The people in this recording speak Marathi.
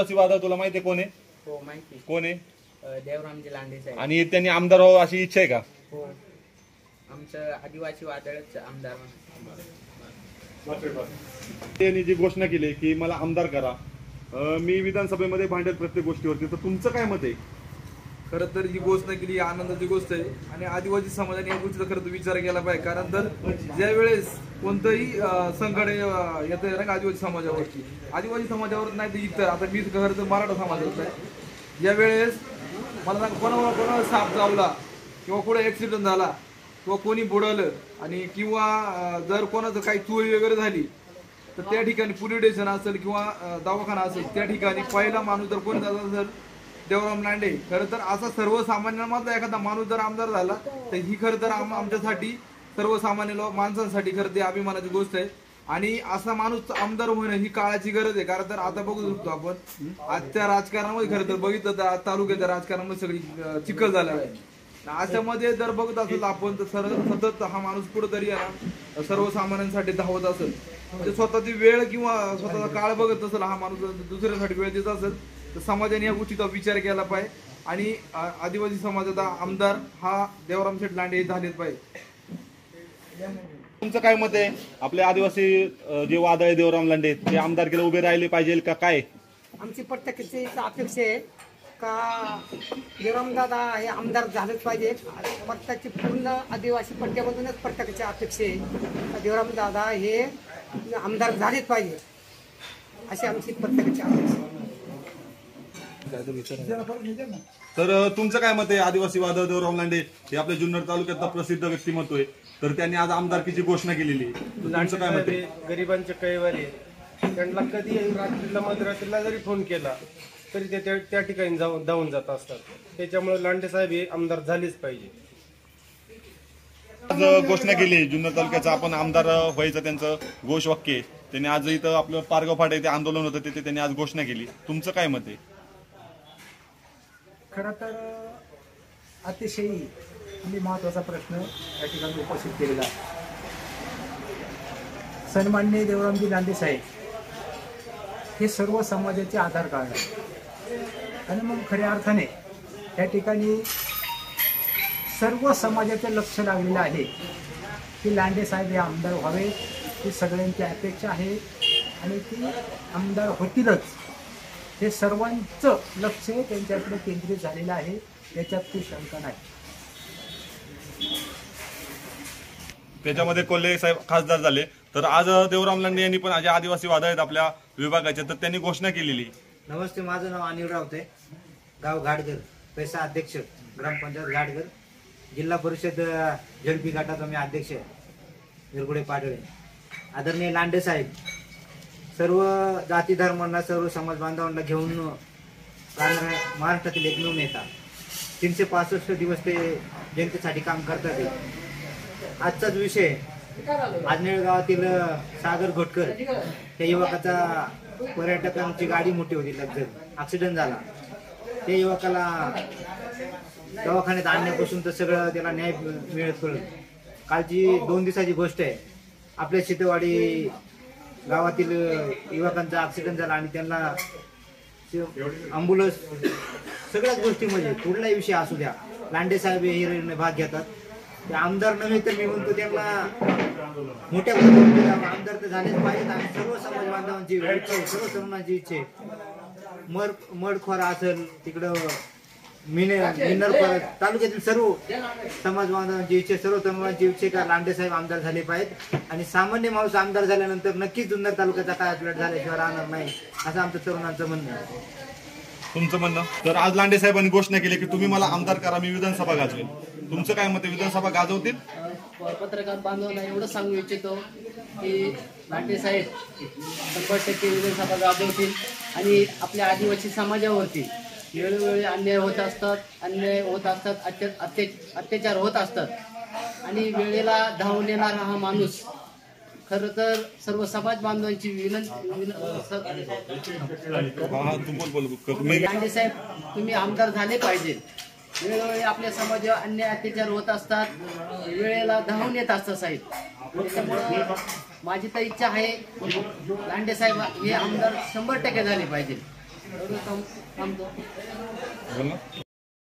वादा तुला माहिती आहे कोण आहे? हो माहिती. कोण आहे? देवरामजी लांडे साहेब. आणि त्यांनी आमदार व्हावं अशी इच्छा आहे का? हो, आमचं आदिवासी वादळच आमदार. त्यांनी जी घोषणा केली की मला आमदार करा, मी विधानसभेमध्ये भांडेल प्रत्येक गोष्टीवरती, तर तुमचं काय मत आहे? खरं तर ही घोषणा केली आनंदाची गोष्ट आहे आणि आदिवासी समाजाने या गोष्टीचा खरं तर विचार केला पाहिजे. कारण तर ज्या वेळेस कोणतंही संकट येतं ना आदिवासी समाजावरती, आदिवासी समाजावर नाही तर इतर, आता मी खरं तर मराठा समाजावर आहे, ज्या वेळेस मला सांग कोणाला साप चावला किंवा कुठे ऍक्सिडेंट झाला किंवा कोणी बुडवलं आणि किंवा जर कोणाचं काही चोरी वगैरे झाली तर त्या ठिकाणी पोलीस स्टेशन असेल किंवा दवाखाना असेल त्या ठिकाणी पहिला माणूस जर कोणी जात असेल देवराम लांडे. खरं तर असा सर्वसामान्यांमधला एखादा माणूस जर आमदार झाला तर ही खरं तर आमच्यासाठी सर्वसामान्य माणसांसाठी खरं ते अभिमानाची गोष्ट आहे. आणि असा माणूस आमदार होणं ही काळाची गरज आहे. कारण तर आता बघू शकतो आपण आजच्या राजकारणामध्ये खरं तर बघितलं तर तालुक्याच्या राजकारणामध्ये सगळी चिखल झालेला आहे. अशामध्ये जर बघत असेल आपण तर सतत हा माणूस कुठेतरी सर्वसामान्यांसाठी धावत असेल, म्हणजे स्वतःची वेळ किंवा स्वतःचा काळ बघत असेल, हा माणूस दुसऱ्यासाठी वेळ देत असेल तर समाजाने या गोष्टीचा विचार केला पाहिजे आणि आदिवासी समाजाचा आमदार हा देवराम शेठ लांडे झालेच पाहिजे. तुमचं काय मत आहे? आपले आदिवासी जे वादळ आहे देवराम लांडे ते आमदारकीला उभे राहिले पाहिजे का काय? आमची प्रत्येकाची अपेक्षा आहे का देवराम दादा हे आमदार झालेच पाहिजे. प्रत्येकाची पूर्ण आदिवासी पट्ट्यामधूनच प्रत्येकाची अपेक्षा आहे का देवराम दादा हे आमदार झालेच पाहिजे, अशी आमची प्रत्येकाची अपेक्षा आहे. तर तुमचं काय मत आहे? आदिवासी वादळ देवराम लांडे हे आपल्या जुन्नर तालुक्यातला प्रसिद्ध व्यक्तिमत्व आहे, तर त्यांनी आज आमदारकीची घोषणा केलेली आहे. तुमचं काय मत आहे? गरिबांचे कैवार आहे, त्यांना कधी रात्रीला मध्यरात्रीला जरी फोन केला तरी ते त्या ठिकाणी धावून जात असतात. त्याच्यामुळे लांडे साहेब हे आमदार झालेच पाहिजे. आज घोषणा केली जुन्नर तालुक्याचा आपण आमदार व्हायचं त्यांचं घोषवाक्य आहे. त्यांनी आज इथं आपलं पारगाव फाटा इथे आंदोलन होतं तिथे त्यांनी आज घोषणा केली. तुमचं काय मत आहे? खरं तर अतिशय महत्वाचा प्रश्न या ठिकाणी उपस्थित केलेला आहे. सन्माननीय देवरामजी लांडे साहेब हे सर्व समाजाचे आधार कार्ड आहे आणि मग खऱ्या अर्थाने या ठिकाणी सर्व समाजाचे लक्ष लागलेलं आहे की लांडे साहेब हे आमदार व्हावे, ही सगळ्यांची अपेक्षा आहे आणि ती आमदार होतीलच. हे सर्वांचं लक्ष त्यांच्याकडे केंद्रित झालेलं आहे, याच्यात काही शंका नाही. त्याच्यामध्ये कोल्हे साहेब खासदार झाले, तर आज देवराम लांडे यांनी पण आदिवासी वादळ आहेत आपल्या विभागाचे, तर त्यांनी घोषणा केलेली. नमस्ते, माझं नाव अनिल रावते, गाव घाटगर, पैसा अध्यक्ष, ग्रामपंचायत घाटगर, जिल्हा परिषद झडपी गटाचा मी अध्यक्ष आहे, निरगुडे पाडळे. आदरणीय लांडे साहेब सर्व जाती धर्मांना सर्व समाज बांधवांना घेऊन महाराष्ट्रातील एकमेव नेता. 365 दिवस ते जनतेसाठी काम करतात. आजचाच विषय आजनेळ गावातील सागर घोटकर त्या युवकाचा पर्यटकांची गाडी मोठी होती, लक्झरी ऍक्सिडेंट झाला. त्या युवकाला दवाखान्यात आणण्यापासून तर सगळं त्याला न्याय मिळत पडलं. कालची 2 दिवसाची गोष्ट आहे, आपल्या शितेवाडी गावातील युवकांचा ऍक्सिडेंट झाला आणि त्यांना अँब्युलन्स सगळ्याच गोष्टी, म्हणजे कुठलाही विषय असू द्या लांडे साहेब हे भाग घेतात. ते आमदार नव्हे तर मी म्हणतो त्यांना मोठ्या आमदार तर झालेच पाहिजेत. आणि सर्व समाज बांधवांची इच्छा आहे, सर्व तरुणांची इच्छा आहे. मडखोर असेल तिकडं मिनर तालुक्यातील सर्व समाज बांधवांची इच्छा, सर्व तरुणांची इच्छा का लांडे साहेब आमदार झाले पाहिजेत. आणि सामान्य माणूस आमदार झाल्यानंतर नक्कीच जुन्नर तालुक्याचा कायापालट झाल्याशिवाय राहणार नाही, असं आमचं तरुणांचं म्हणणं आहे. तुमचं म्हणणं? तर आज लांडे साहेबांनी घोषणा केली की तुम्ही मला आमदार करा, मी विधानसभा गाजवेल. तुमचं काय मत आहे? विधानसभा गाजवतील? पत्रकार बांधवांना एवढं सांगू इच्छितो की लांडे साहेब 100% विधानसभा गाजवतील आणि आपल्या आदिवासी समाजावरती वेळोवेळी अन्याय होत असतात, अत्याचार होत असतात आणि वेळेला धावून येणारा हा माणूस खरं तर सर्व समाज बांधवांची लांडे साहेब तुम्ही आमदार झाले पाहिजे. वेळोवेळी आपल्या समाजावर अन्याय अत्याचार होत असतात, वेळेला धावून येत असतात साहेब. त्याच्यामुळं माझी तर इच्छा आहे लांडे साहेब हे आमदार 100% झाले पाहिजे. एवढं थांबतो. बोल ना.